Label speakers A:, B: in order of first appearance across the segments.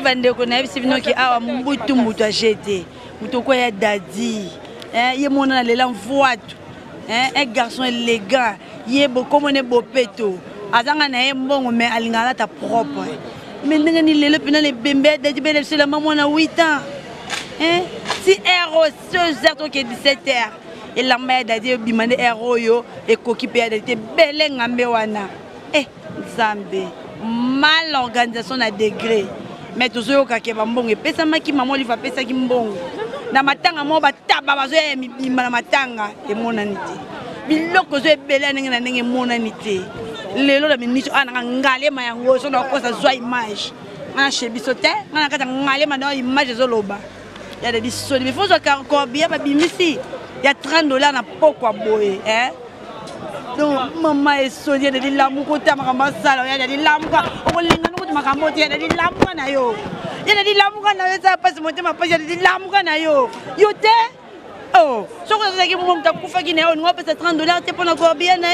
A: bandeko na bisi bino ki awa mbutu mutu achete mutu ko ya dadi ye mona na lela mvoatu un garçon élégant ye beaucoup ne bopeto azanga na ye mbongo mais alingala ta propre mais ndenge ni lelo pina le bembe dadi bele c'est la maman na 8 ans si héros 16h que 17h et la mère dadi bimane héros yo et kokipe ya dadi bele ngambe wana Zambé mal organisation na degré mais toujours ka ke bambongo pesa maki maman li va pesa ki mbongo na matanga mo bataba bazo na matanga e monani te biloko zo ebele ndenge na ndenge monani te lelo na ministre ana ngale mayango so na kosa zwa image ana chebiso te ana kata ngale na image zo loba ya de biso de faut zo ka ko bien ba bimisi ya $30 na pokwa boye donc maman est sonia de l'amour côté makamba sala ya de l'amour o linga no kuti makambo te ya de l'amour na yo ya de l'amour na yo ça passe motema pa ya de l'amour na yo yo te oh so ko zaki mo mta kufa ki na yo ngo pesa $30 te pona ko bien na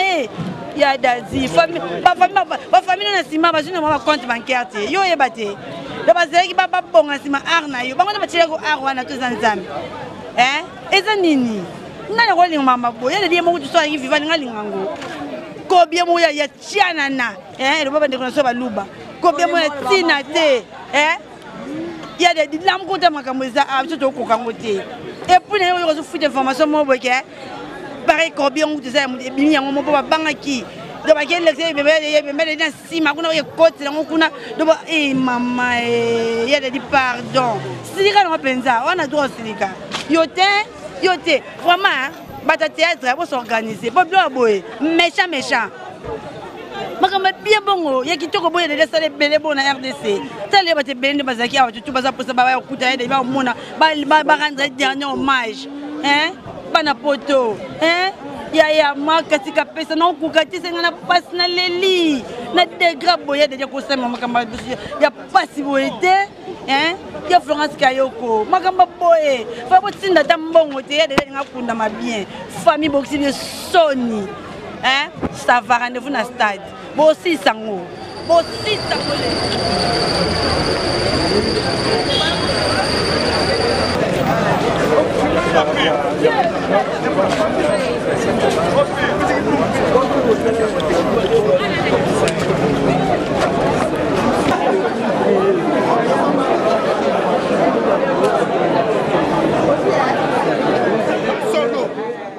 A: ya dazi famille ba famille na sima ba jina ma compte bancaire te yo ye bate da ba zaki ba bonga sima arna yo bango na batile ko arwana to zanzambe eza nini nana ko linga mama boya de mo kutu so yi viva linga lingango ko bien mo ya chiana na le baba ndeko na so ba luba ko bien mo ya tina te ya de lam ko ta makambo za a to ko kango te et puis na yo so fuite information mo boke pareil ko bien mo za bi yango mo ba banga ki do ba ke lekse bebe na sima kuna ye kote na kuna do ba mama ya de pardon silika no penza wana do silika yote vraiment bata théâtre pour s'organiser pour bien boy méchant makamba bien bongo ya kitoko boye de sale belé bon na RDC tale bate belé bazaki awa tout baza pour ça ba kuta de ba mona ba rendre dernier hommage bana poto ya makasika pesa na okukati senga na passe na leli na degra boye de ko sema makamba ya pasi boye te ya Florence Kayoko makamba boye fa botinda tambongo te ya de ngakunda ma bien famille boxi de Sony ça va rendez-vous na stade bosi sango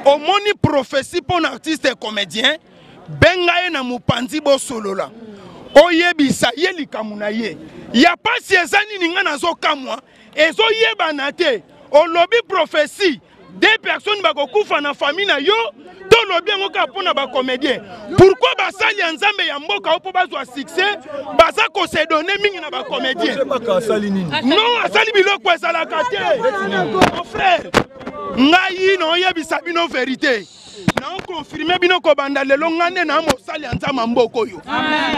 B: au moni prophétie pour un artiste et comédien bengaye na mupanzi bo solo la oyebisa ye likamuna ye ya pasi ezani ninga nazo kamwa ezo yeba na te olobi prophétie des personnes bakokufa na famille na yo to lobi ngoka pona ba comédien pourquoi basali ya nzambe ya mboka opo bazwa succès baza ko se donner mingi na ba comédien non asali biloko ezalaka te mon frère ngai no yebisa bino vérité na confirmer bino ko banda lelo ngane na mosali ya nzambe mboko yo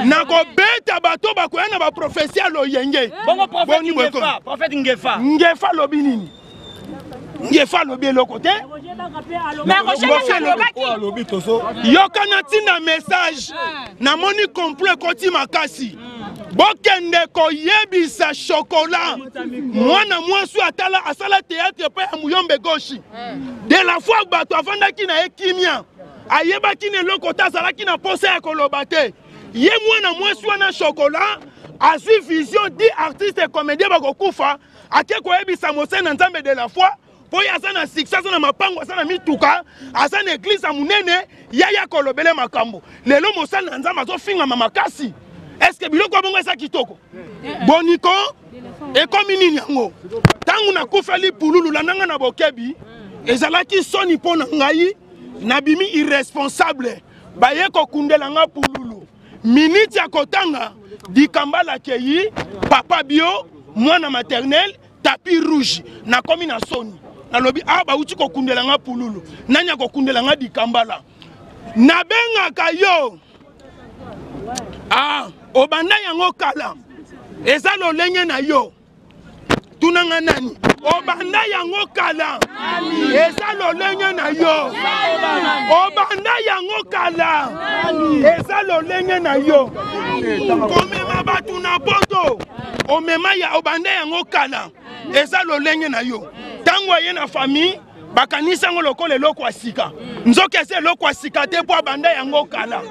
B: na ko beta bato bakoya na ba prophétie lo yenge
C: bongo prophète
B: ngefa lobi nini ngefa lobi eloko te
C: mais lobi
B: yokana tina message na moni complet koti makasi bokende ko yebisa chocolat mwana mwasu atala asala théâtre pe ya muyombe goshi de la fois bato avandaki na ekimia ayebaki ne loko tazalaki na posa ya koloba te ye mwana mwasu wana chocolat azwi vision di artiste et comédien bakokufa ake koyebisa mose na nzambe de la foi po ya sana succès na mapango sana mituka asana église munene yaya kolobele makambo lelo mosali na nzambe azofinga makasi. Est-ce que biloko bongo esa kitoko boniko e komi nini yango tangu na kufali pululu la nanga na bokebi ezalaki soni pona ngai na bimi irresponsable baye ko kundela nga pululu minute ya kotanga dikambala keyi papa bio mwana maternel tapis rouge na komi na soni na lobi ba uti ko kundela nga pululu nanya ko kundela nga dikambala na benga kayo obanda yango kala eza lolenge na yo tunanga nani obanda yango kala eza lolenge na yo obanda yango kala eza lolenge na yo komema Osunga batu na poto. Omema ya obande yango kala. Eza lolenge na yo. Tango ye na famille bakanisa ngo lokole loko asika. Nzoke se loko asika te po abanda yango kala.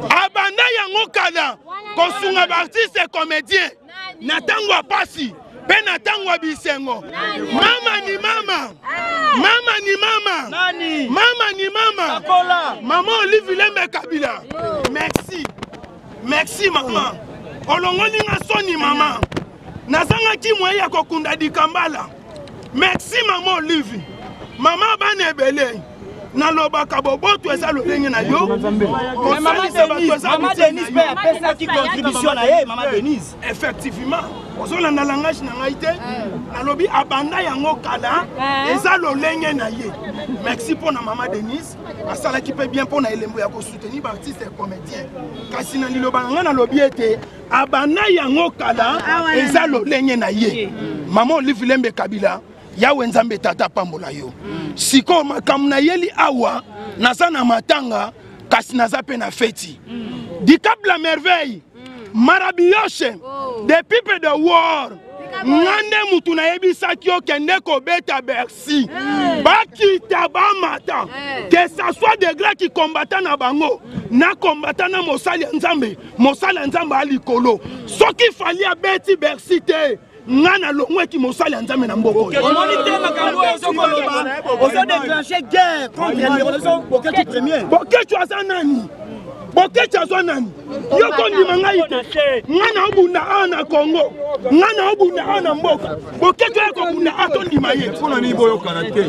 B: Abanda yango kala. Kosunga ba artiste comédien. Na tango apasi. Pe na tango abisengo. Mama ni mama. Mama ni mama.
C: Nani?
B: Mama ni mama.
C: Akola.
B: Maman Olive Lembe Kabila. Merci. Merci maman. Olongoli nga soni maman. Nazanga ki moya kokunda dikambala. Merci maman Olive. Maman bane ebele. Naloba kaboboto eza lolenge na yo.
C: Maman Denise peut appeler ça qui contribution na ye, Maman Denise.
B: Effectivement. Ozola na langage na ngaite. Nalobi abanda yango kala eza lolenge na ye. Merci pour na Maman Denise. Asala qui peut bien pour na elembo ya ko soutenir ba artiste et comédien. Kasi na liloba nga na lobi ete abanda yango kala eza lolenge na ye. Maman Olive Lembe Kabila yawe nzambe tata pambola yo. Siko makambo na yeli awa naza na matanga kasi naza pe na feti. Du Cap la Merveille, Marabiyoshe, the people the war. Ngande mutu na yebisaki okende kobeta Bercy. Bakita ba mata. Que ça soit des gars qui combattent na bango, na combattant na mosali nzambe, mosali nzambe alikolo. Soki fali abeti Bercy te. Ngana longwe ki mosali nzambe na mboko.
C: Monité makambo ezokoloba. Ozo déclencher guerre contre les Boketu premier.
B: Boketu aza nani? Boketu aza nani? Yoko ndima ngai te. Ngana obunda ana Congo. Ngana obunda ana mboka. Boketu yako bunda ato ndima ye.
D: Pona ni boyokana te.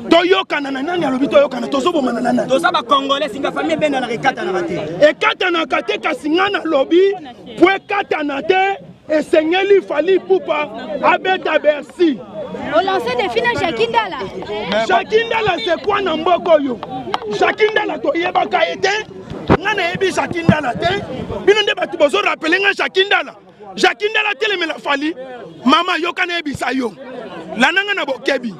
B: Toyokana na nani alobi toyokana tozobomana na nani?
C: Toza ba Congolais singa famille benda na rekata na kate.
B: Ekata na kate kasi ngana lobi po ekata na te. Et Seigneur fali poupa abeta Bercy.
E: On lançait des films à Shakindala.
B: Shakindala c'est quoi na mboko yo? Shakindala to yeba ka ete. Ngana yebi Shakindala te. Bino nde batu bozo rappeler nga Shakindala. Shakindala telemela fali. Mama yo kana yebi sa yo. Lananga na bokebi.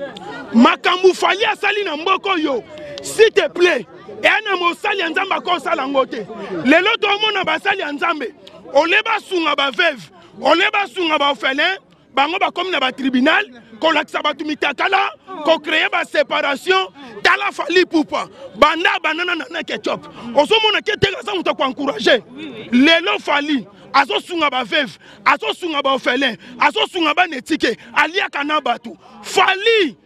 B: Makambu fali asali na mboko yo. S'il te plaît. Et ana mosali nzamba ko sala ngote. Lelo to mona basali nzambe. Oleba sunga ba veuve. On est bas sur un orphelin, bango ba comme na ba tribunal, ko laksa ba tumitakala, ko créer ba séparation, tala fali poupa, banda banana na ketchup. Oso mona ke tela sa muto ko encourager. Lelo fali, aso sunga ba veuve, aso sunga ba orphelin, aso sunga ba netike, alia kana batu. Fali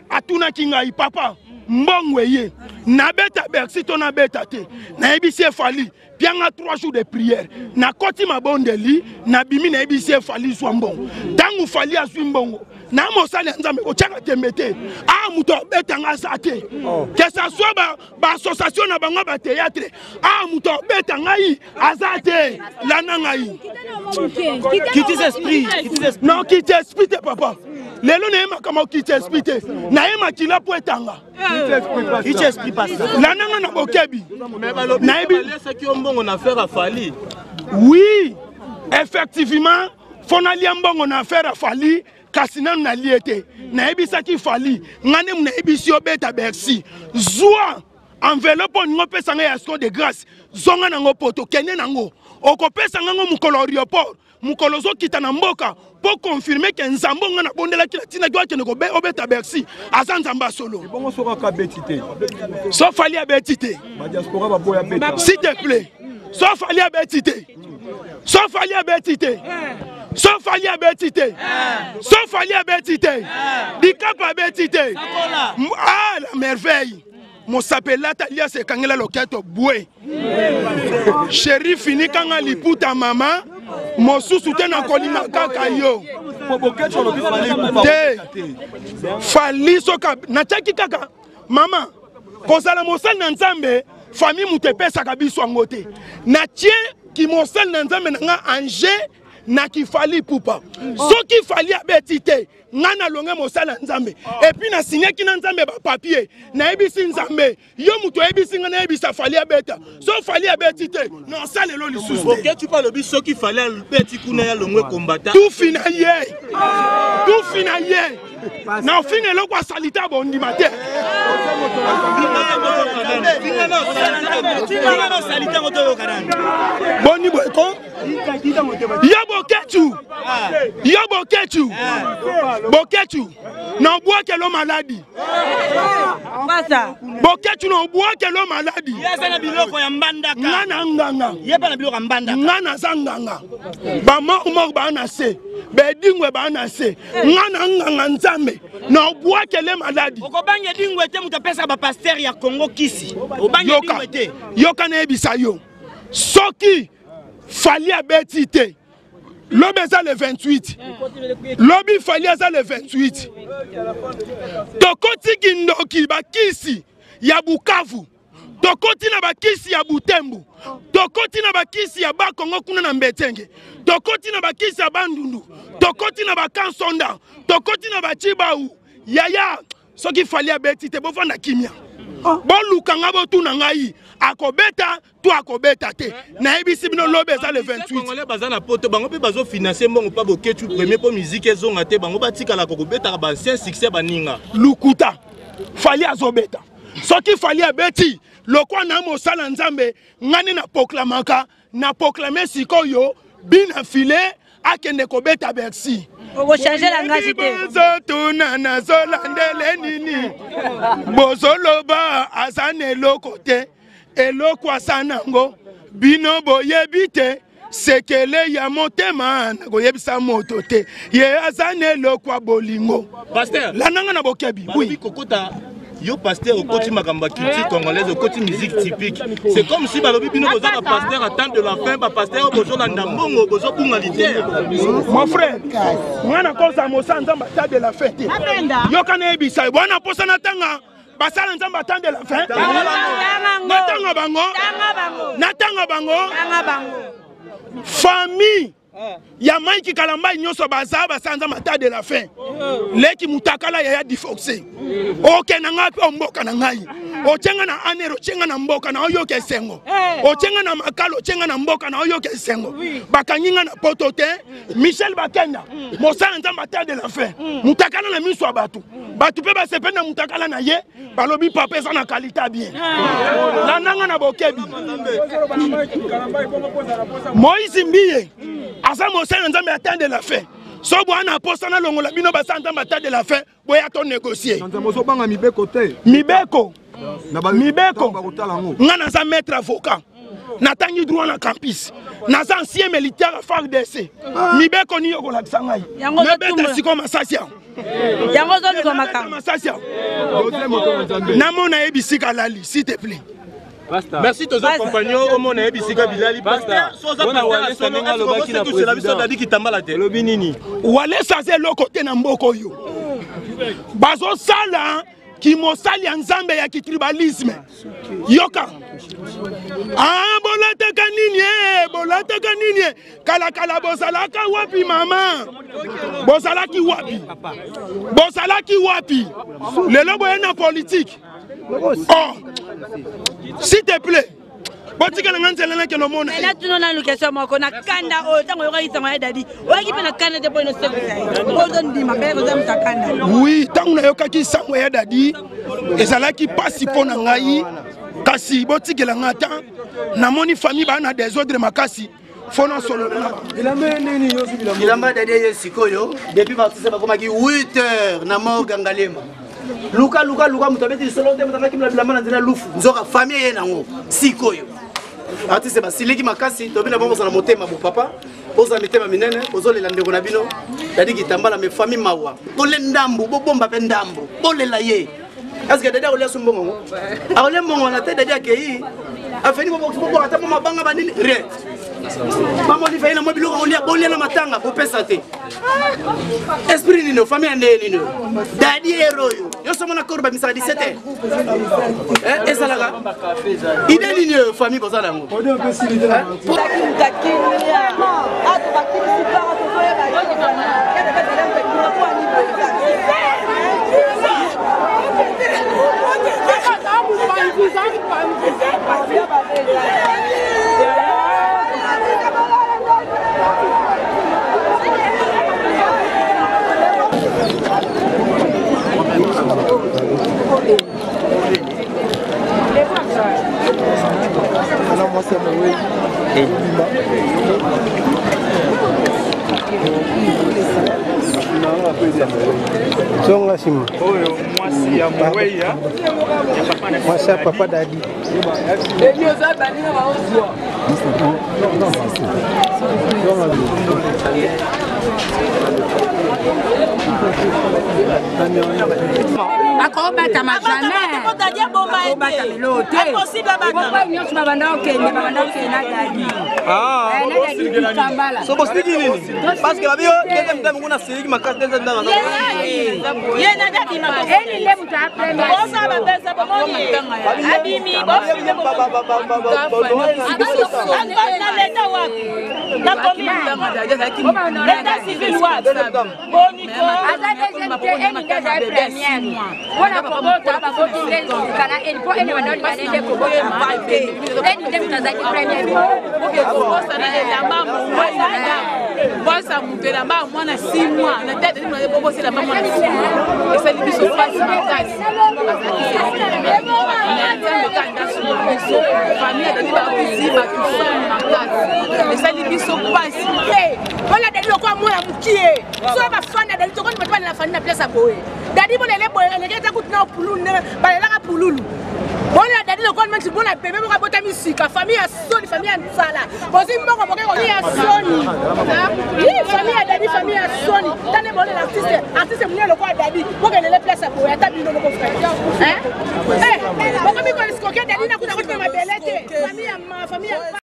B: atuna kinga i papa, mbongweye, na beta Bercy to na beta te. Na ebisi fali. Pianga 3 jours de prière. Na koti mabondeli, na bimi na ebisi fali swambon. Tangu fali aswimbongo. Na mosali nzambe ko tchanga tembete. Ah muto betanga sate. Que ça soit ba association na bango ba théâtre. Ah muto betanga yi azate. Lananga yi.
C: Quitte esprit.
B: Non quitte esprit papa. Lelo na yema kama quitte esprit. Na yema kila po etanga.
C: Quitte esprit pas ça.
B: Lananga na bokebi.
D: Na ebi ce qui on a affaire à Fali.
B: Oui, effectivement, fonali ambongo na affaire à Fali, kasina na liete. Na ebisa ki Fali, ngane mna ebisi obeta Bercy. Zoa enveloppe ngo pesa nga yasko de grâce. Zonga nango poto kene nango. Okopesa ngo mukolo aéroport. Mukolo zo kita na mboka pour confirmer que nzambo nga na bondela kila tina gwa kene ko be obeta Bercy. Azan nzamba solo.
D: Bongo soka ka betité.
B: So Fali abetité.
D: Ba diaspora ba boya beta.
B: S'il te plaît. Sauf Ali Abetité. Sauf Ali Abetité. Sauf Ali Abetité. Sauf Ali Abetité. Du Cap Abetité. Ah, la merveille. Mon s'appelle Talia c'est Kangela Loketo Boué. Chéri fini kanga liputa maman. Mon sous-soutien en colina kakayo. Fali soka. Nataki kaka. Maman. Kozala mosal na nzambe. Famille mutepesa kabiso ngote na tien ki mosel na nzambe nga anje na ki fali poupa soki fali abetite ngana longe mosala nzambe et puis na signé ki na nzambe ba papier na ebisi nzambe yo muto ebisi nga na ebisa fali abeta so fali abetite non ça le lo lisusu
C: OK tu parles bi soki fali abeti kuna ya longwe combattant
B: tout finaye na fine lo kwa salita bondi matin boni boyko Bokechu. Non bois que l'homme maladie. Bokechu non bois que l'homme maladie.
C: Yazana biloko ya mbanda ka.
B: Ngana nganga.
C: Yeba na biloko ya mbanda.
B: Ngana zanganga. Ba mort ba na se. Be dingwe ba na se. Ngana nganga nzambe. Non bois que les maladies.
C: Okobanya dingwe te mutapesa ba pasteur ya Congo kisi. Obanya dingwe te.
B: Yoka na ebisa yo. Soki fali abetite. Lobi ça le 28. Lobi fali ça le 28. Tokoti kindoki bakisi ya Bukavu. Tokoti na bakisi ya Butembo. Tokoti na bakisi ya Bakongo kuna na Mbetenge. Tokoti na bakisi ya Bandundu. Tokoti na Bakansonda. Tokoti na Bachibau. Yaya soki fali abetite bo fanda kimia. Bo lukanga bo tuna ngai. Akobeta, tu akobeta te. Na ebisi bino lobe za le 28.
D: Congolais baza na poto bango pe bazo financer mbongo pa Bokechu premier po musique ezonga te bango batika la kokobeta ba ancien succès baninga.
B: Lukuta. Fali azobeta. Soki fali abeti, lokwa na mosala nzambe ngani na proclamaka, na proclamer sikoyo bina filé akende kobeta Bercy.
A: Vous changez la grâce.
B: Tuna zolandele nini. Bozoloba azane lokote. Eloko asanango bino boyebite sekele ya motema na koyebisa moto te ye azane eloko bolingo
D: Pasteur
B: la nanga na bokebi
D: oui kokota yo pasteur okoti makamba culture congolaise okoti musique typique c'est comme si balobi bino boza na pasteur attendre de la fin ba pasteur bozo landa mbongo bozo bunga lité
B: mon frère mwana kosa mosanza mbata de la fête yo kana ebisa bwana posa na tanga basala nzamba attendre de la fin natanga bango famille ya Mike Kalamba nyonso baza basanza mata de la fin leki mutakala ya difoxé oke na ngapi omboka na ngai ochenga na anero chenga na mboka na oyo kesengo ochenga na makalo chenga na mboka na oyo kesengo bakanyinga na potote Michel Bakenda mosanza mata de la fin mutakala na miso batu pe basependa mutakala na ye balobi papa ça na qualité bien la nanga na bokebi Moïse Mbiye asa mosala nzambe attendre la fin so bwana posa na longola bino basanta mata de la fin boya to négocier
D: nzambe so banga mibeko te
B: mibeko
D: ngana
B: ngana za maître avocat natangi droit na campus na za ancien militaire à FARDC mibeko ni yokola kisangai mebeta siko masasia
A: yango zo ko makamba
B: masasia namona ebisika lali s'il te plaît.
D: Merci tous nos compagnons au monde ebisika bilali pasteur soza pasteur songa lobaki na président dadi kitambala te lobi nini
B: wale saze lokote na mboko yo bazo sala ki mosali ya nzambe ya kitribalisme yoka bolataka nini kala bozalaka wapi mama bozalaki wapi lelo boye na politique oh s'il te plaît botika na nganzela na kelo mona
A: ela tuno na location moko na kanda o tango yo ka isanga ya dadi o ki pe na kanda te bono sekisa o don di mabe ko zam takanda
B: oui tango na yo ka ki sango ya dadi ezalaki pasi pona ngai kasi botikela ngata na moni famille ba na désordre makasi fona solo
F: ilamba dadi yesikoyo depuis martise bakomaki 8h na morga ngalema luka mutabeti solo te mutaka kimla bilamba na nzela lufu nzoka famille ye nango sikoyo artiste basiliki makasi to bina bombo na motema bo papa oza mitema minene ozolela ndeko na bino dadi kitambala me famille mawa bole ndambu bo bomba pe ndambu bolela ye est-ce que dadi olia sumbongo aole mbongo na te dadi akei afeni bo ata mabanga banini re maman li faina mobilo ko bolia na matanga bo pesa te esprit ni no famille ndeni no dadi heroyo yo somo na korba misa 17 ezalaga ideni ni famille bozala ngo
G: Zonga sima. Oyo mwasi ya mweya. Mwasi ya papa dadi.
H: akobata majamais Voilà comment tu as voté les canaux et pour les mandats de l'année pour voter ma paix. Les idées de ta première. OK, comment ça n'a la maman moi ça monter la maman moi na 6 mois na tête de me proposer la maman et ça lui se passe ma casse. Famille de pas possible à tout ça ma casse. Et ça lui se passe. Voilà de quoi moi la mukie. Soit ma femme de tout monde pas la famille na place à boy. Dadi bon les boy les gars écoute na pululu ba la pululu bon la dadi le kon même bon la bébé mo bota musique famille a soni famille a sala bon si mboko boke ko ni a soni oui famille a dadi famille a soni tane bon l'artiste artiste mo le